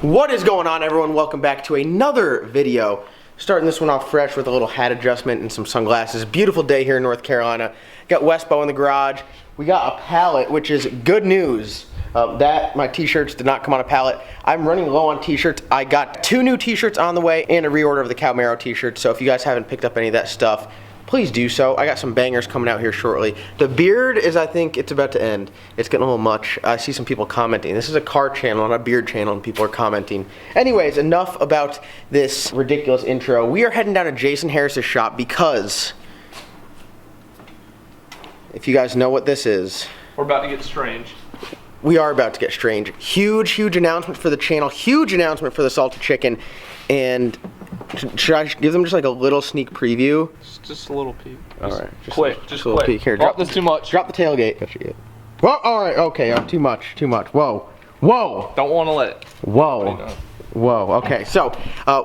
What is going on, everyone? Welcome back to another video. Starting this one off fresh with a little hat adjustment and some sunglasses. Beautiful day here in North Carolina. Got Westbow in the garage. We got a pallet, which is good news. My t-shirts did not come on a pallet. I'm running low on t-shirts. I got 2 new t-shirts on the way and a reorder of the Cowmaro t-shirts. So if you guys haven't picked up any of that stuff, please do so. I got some bangers coming out here shortly. The beard is, I think, it's about to end. It's getting a little much. I see some people commenting. This is a car channel, not a beard channel, and people are commenting. Anyways, enough about this ridiculous intro. We are heading down to Jason Harris's shop because, if you guys know what this is, we're about to get strange. We are about to get strange. Huge announcement for the channel. Huge announcement for the salted chicken. And should I give them just like a little sneak preview? Just a little peek. Alright. Just a little peek. Here, drop this too much. Drop the tailgate. Well, alright, okay. Too much. Whoa. Don't want to let it. Whoa. Okay, so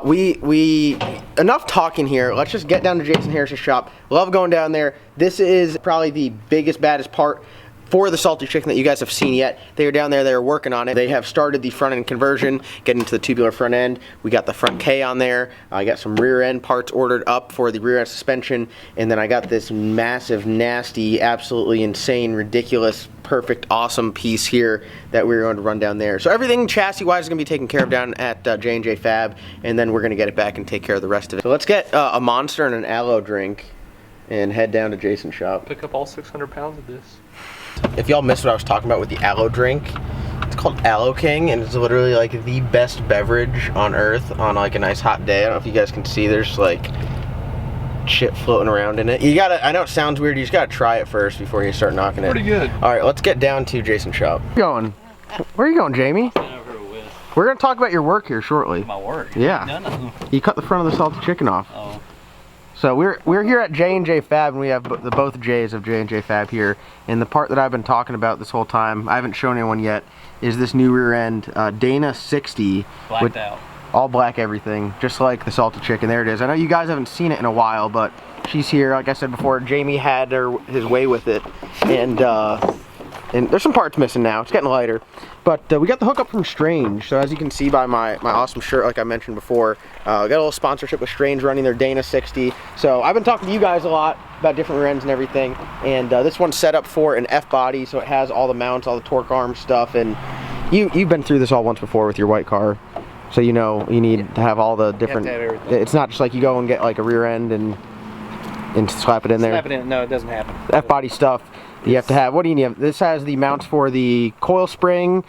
we enough talking here. Let's just get down to Jason Harris's shop. Love going down there. This is probably the biggest, baddest part for the salted chicken that you guys have seen yet. They are down there, they are working on it. They have started the front end conversion, getting to the tubular front end. We got the front K on there. I got some rear end parts ordered up for the rear end suspension. And then I got this massive, nasty, absolutely insane, ridiculous, perfect, awesome piece here that we're going to run down there. So everything chassis-wise is going to be taken care of down at J&J Fab. And then we're going to get it back and take care of the rest of it. So let's get a Monster and an aloe drink and head down to Jason's shop. Pick up all 600 pounds of this. If y'all missed what I was talking about with the aloe drink, it's called Aloe King, and it's literally like the best beverage on earth on like a nice hot day. I don't know if you guys can see, there's like shit floating around in it. You gotta, I know it sounds weird, you just gotta try it first before you start knocking it. Pretty good. Alright, let's get down to Jason's shop. Where are you going, Jamie? We're gonna talk about your work here shortly. My work? Yeah. No. You cut the front of the salted chicken off. Oh. So we're here at J&J Fab, and we have the both J's of J&J Fab here. And the part that I've been talking about this whole time, I haven't shown anyone yet, is this new rear end, Dana 60. Blacked out. All black everything, just like the salted chicken. There it is. I know you guys haven't seen it in a while, but she's here. Like I said before, Jamie had his way with it. And there's some parts missing now. It's getting lighter. But we got the hookup from Strange. So as you can see by my awesome shirt, like I mentioned before, got a little sponsorship with Strange running their Dana 60. So I've been talking to you guys a lot about different rear ends and everything. And this one's set up for an F body, so it has all the mounts, all the torque arm stuff. And you've been through this all once before with your white car. So you know you need to have all the different. You have to have everything. It's not just like you go and get like a rear end and slap it in there. Slap it in. No, it doesn't happen. The F body stuff. You have to have, what do you need? This has the mounts for the coil spring,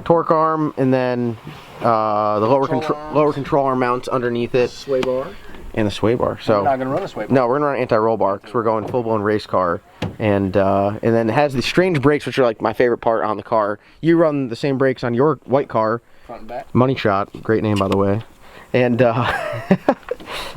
torque arm, and then the lower control arm mounts underneath it. Sway bar. And the sway bar. So we're not going to run a sway bar. No, we're going to run an anti-roll bar because we're going full-blown race car. And then it has the Strange brakes, which are like my favorite part on the car. You run the same brakes on your white car. Front and back. Money Shot, great name by the way. And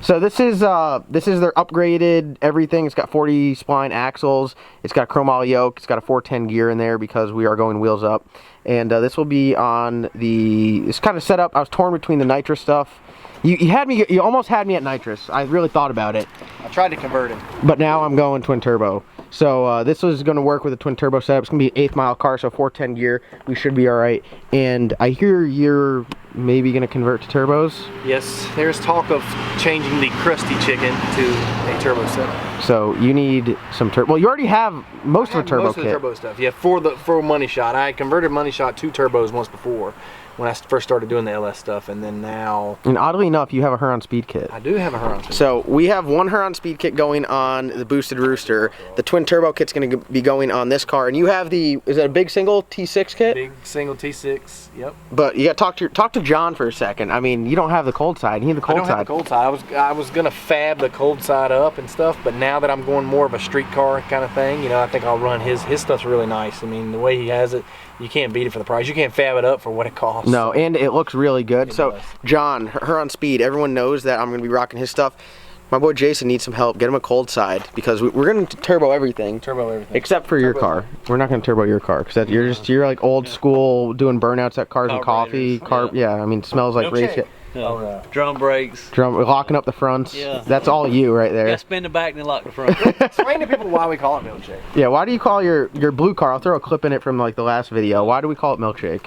so this is their upgraded everything. It's got 40 spline axles. It's got a chromoly yoke. It's got a 410 gear in there because we are going wheels up. And this will be on the. It's kind of set up. I was torn between the nitrous stuff. You almost had me at nitrous. I really thought about it. I tried to convert it. But now I'm going twin turbo. So this was going to work with a twin turbo setup. It's going to be an 8th mile car, so 410 gear. We should be all right. And I hear you're maybe going to convert to turbos. Yes, there's talk of changing the crusty chicken to a turbo setup. So you need some turbo. Well, you already have most of the turbo kit. Most of the turbo stuff. Yeah, for Money Shot. I converted Money Shot to turbos once before when I first started doing the LS stuff, and then now. And oddly enough, you have a Huron Speed kit. I do have a Huron Speed. So we have one Huron Speed kit going on the Boosted Rooster. The twin turbo kit's going to be going on this car, and you have the. Is that a big single T6 kit? Big single T6. Yep. But you got to talk to John for a second. I mean, you don't have the cold side. You need the cold side. I don't have the cold side. I was gonna fab the cold side up and stuff, but now that I'm going more of a street car kind of thing, you know, I think I'll run his stuff's really nice. I mean, the way he has it, you can't beat it for the price. You can't fab it up for what it costs. No, and it looks really good. So John, Huron Speed, everyone knows that I'm gonna be rocking his stuff. My boy Jason needs some help. Get him a cold side because we're going to turbo everything. Turbo everything. Except for your car. We're not going to turbo your car because you're like old school doing burnouts at Cars and Coffee. Yeah, I mean, it smells like race. No. Drum brakes. Locking up the fronts. Yeah. That's all you right there. Yeah, spin the back and then lock the front. Explain to people why we call it milkshake. Yeah, why do you call your blue car? I'll throw a clip in it from like the last video. Why do we call it milkshake?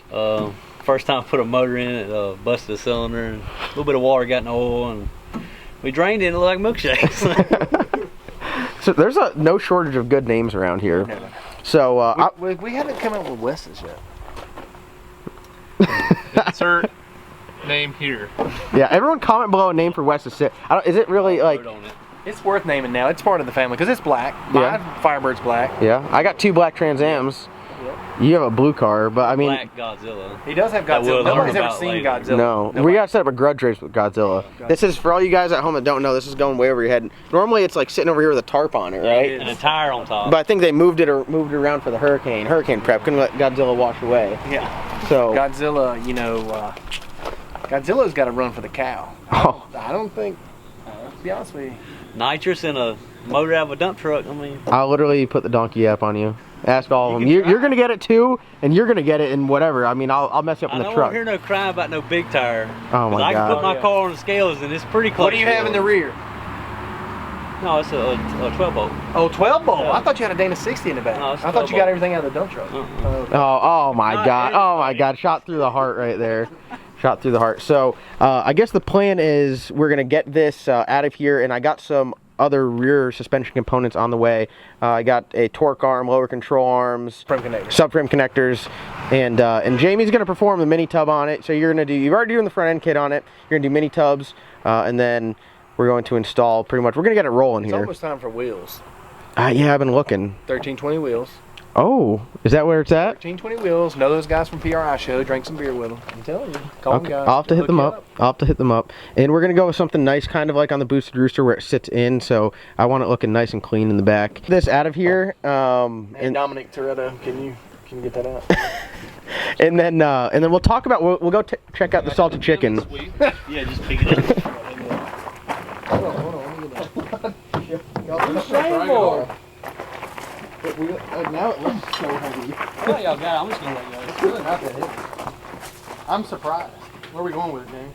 First time I put a motor in it, busted a cylinder, and a little bit of water got in the oil, and we drained it and it looked like milkshakes. So there's no shortage of good names around here. No. So We haven't come up with Wes's yet. Insert name here. yeah, everyone comment below a name for Wes to sit. Is it really like? Wrote on it. It's worth naming now. It's part of the family because it's black. My Firebird's black. Yeah, I got 2 black Trans Ams. You have a blue car, but I mean, Black Godzilla. He does have That we'll Godzilla. learn Nobody's ever about seen later. Godzilla. no, we gotta set up a grudge race with Godzilla. This is for all you guys at home that don't know. This is going way over your head. Normally, it's like sitting over here with a tarp on it, right? And a tire on top. But I think they moved it around for the hurricane prep. Couldn't let Godzilla wash away. Yeah. So Godzilla, Godzilla's got to run for the cow. I don't think. To be honest with you. Nitrous in a motor out of a dump truck. I mean, I'll literally put the donkey app on you. Ask all of them. You're gonna get it too, and you're gonna get it in whatever. I mean, I'll mess you up in the I don't truck. want to hear no crying about no big tire. Oh my I can God. put my car on the scales and it's pretty close. What do you have in the rear? No, it's a 12 volt. Oh, 12 bolt. Yeah. I thought you had a Dana 60 in the back. No, it's I thought 12 you got bolt. everything out of the dump truck. Oh my Not God. Oh my God. Shot through the heart right there. Shot through the heart. So I guess the plan is we're gonna get this out of here, and I got some other rear suspension components on the way. I got a torque arm, lower control arms, subframe connectors, and Jamie's gonna perform the mini tub on it. So you're already doing the front end kit on it. You're gonna do mini tubs, and then we're going to install pretty much. We're gonna get it rolling It's here. almost time for wheels. Yeah, I've been looking. 1320 wheels. Oh, is that where it's at? 1320 wheels. Know those guys from PRI show. Drank some beer with them. I'm telling you. Call them Okay, guys. I'll have to hit Hook them you up. I'll have to hit them up. And we're going to go with something nice, kind of like on the Boosted Rooster where it sits in. So I want it looking nice and clean in the back. This out of here. Hey, Dominic Toretto, can you get that out? and then we'll talk about, we'll go check out the salted chicken. Yeah, just pick it up. Hold on. Let me get that. Now it looks so heavy. Oh, y'all got it. I'm just going to let you go. It's really not that heavy. I'm surprised. Where are we going with it, James?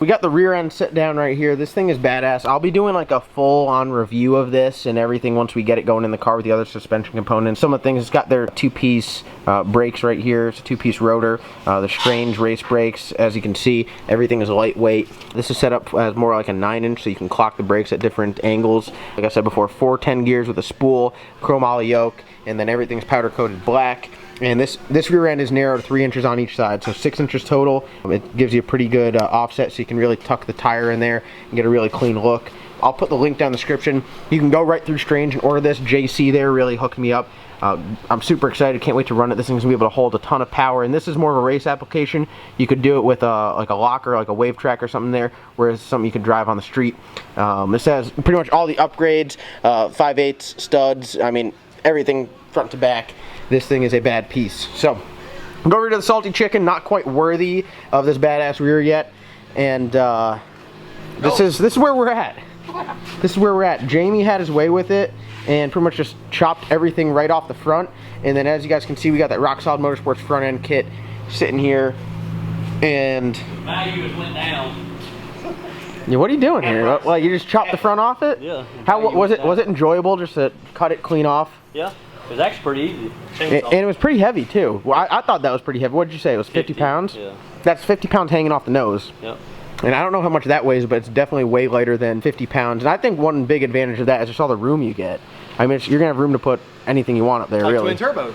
We got the rear end sit down right here. This thing is badass. I'll be doing like a full-on review of this and everything once we get it going in the car with the other suspension components. Some of the things, it's got their 2-piece brakes right here. It's a 2-piece rotor. The Strange race brakes, as you can see, everything is lightweight. This is set up as more like a 9-inch, so you can clock the brakes at different angles. Like I said before, 410 gears with a spool, chrome ollie yoke, and then everything's powder-coated black. And this rear end is narrowed 3 inches on each side, so 6 inches total. It gives you a pretty good offset, so you can really tuck the tire in there and get a really clean look. I'll put the link down in the description. You can go right through Strange and order this. JC there really hooked me up. I'm super excited. Can't wait to run it. This thing's gonna be able to hold a ton of power, and this is more of a race application. You could do it with like a locker, like a wave track or something there, whereas something you could drive on the street. This has pretty much all the upgrades, 5/8 studs. I mean, everything front to back. This thing is a bad piece. So, go over to the salty chicken. Not quite worthy of this badass rear yet, and this is where we're at. This is where we're at. Jamie had his way with it and pretty much just chopped everything right off the front. And then, as you guys can see, we got that Rock Solid Motorsports front end kit sitting here. And Value just went down. yeah, what are you doing here? Like, you just chopped the front off it? Yeah. How was it? Was it enjoyable just to cut it clean off? Yeah. It was actually pretty easy. And it was pretty heavy too. Well, I thought that was pretty heavy. What did you say? It was 50 pounds? Yeah. That's 50 pounds hanging off the nose. Yep. And I don't know how much that weighs, but it's definitely way lighter than 50 pounds. And I think one big advantage of that is just all the room you get. I mean, you're gonna have room to put anything you want up there, really. Twin turbos.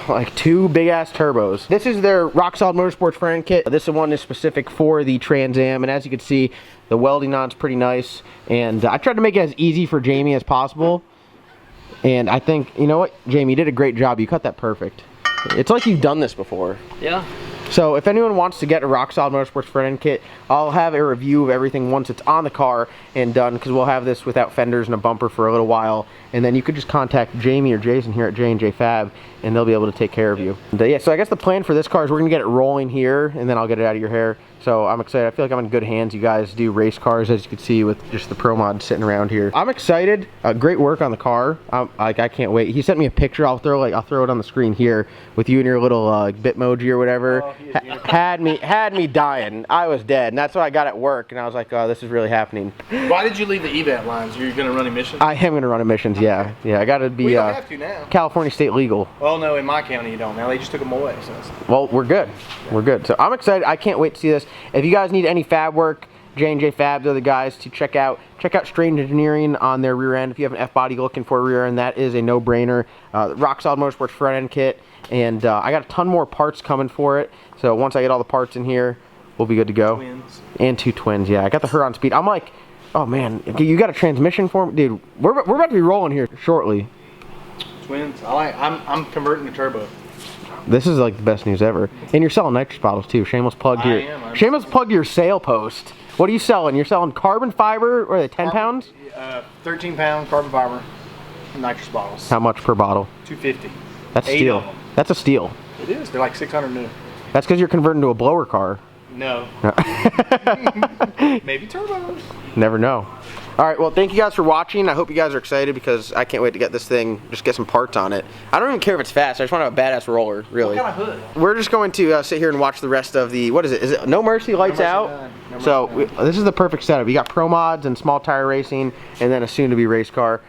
Like 2 big ass turbos. This is their Rock Solid Motorsports front end kit. This one is specific for the Trans Am, and as you can see, the welding on's pretty nice. And I tried to make it as easy for Jamie as possible. And I think, you know what, Jamie, you did a great job. You cut that perfect. It's like you've done this before. Yeah. So if anyone wants to get a Rock Solid Motorsports front end kit, I'll have a review of everything once it's on the car and done, because we'll have this without fenders and a bumper for a little while. And then you could just contact Jamie or Jason here at J&J Fab, and they'll be able to take care of you. And, yeah, so I guess the plan for this car is we're going to get it rolling here, and then I'll get it out of your hair. So I'm excited. I feel like I'm in good hands. You guys do race cars, as you can see, with just the Pro Mod sitting around here. I'm excited. Great work on the car. I can't wait. He sent me a picture. I'll throw it on the screen here with you and your little Bitmoji or whatever. Oh, had me dying. I was dead, and that's what I got at work. And I was like, oh, this is really happening. Why did you leave the EVAT lines? You're going to run emissions? I am going to run emissions, Yeah, yeah. I got to be We don't have to now. California state legal. Well, no, in my county you don't. Now they just took them away. So Well, we're good. We're good. So I'm excited. I can't wait to see this. If you guys need any fab work, J&J Fab, they're the guys to check out. Check out Strange Engineering on their rear end. If you have an F-body looking for a rear end, that is a no-brainer. Rock Solid Motorsports front end kit. And I got a ton more parts coming for it. So once I get all the parts in here, we'll be good to go. twins. And 2 twins, yeah. I got the Huron Speed. I'm like, oh man, you got a transmission for me? Dude, we're about to be rolling here shortly. Twins. I'm converting to turbo. This is like the best news ever. And you're selling nitrous bottles too. Shameless plug I here. am. Shameless plug your sale post. What are you selling? You're selling carbon fiber, or are they 10 pounds? 13-pound carbon fiber nitrous bottles. How much per bottle? $250. That's 8 steal. of them. That's a steal. It is. They're like 600 new. That's because you're converting to a blower car. No. Maybe turbos. Never know. All right, well, thank you guys for watching. I hope you guys are excited because I can't wait to get this thing, just get some parts on it. I don't even care if it's fast. I just want to have a badass roller, really. What kind of hood? We're just going to sit here and watch the rest of the, what is it? Is it No Mercy Lights Mercy Out? None. No Mercy So None. this is the perfect setup. You got pro mods and small tire racing, and then a soon-to-be race car.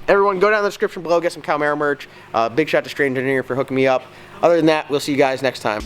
Everyone, go down in the description below, get some Cowmaro merch. Big shout to Strange Engineering for hooking me up. Other than that, we'll see you guys next time.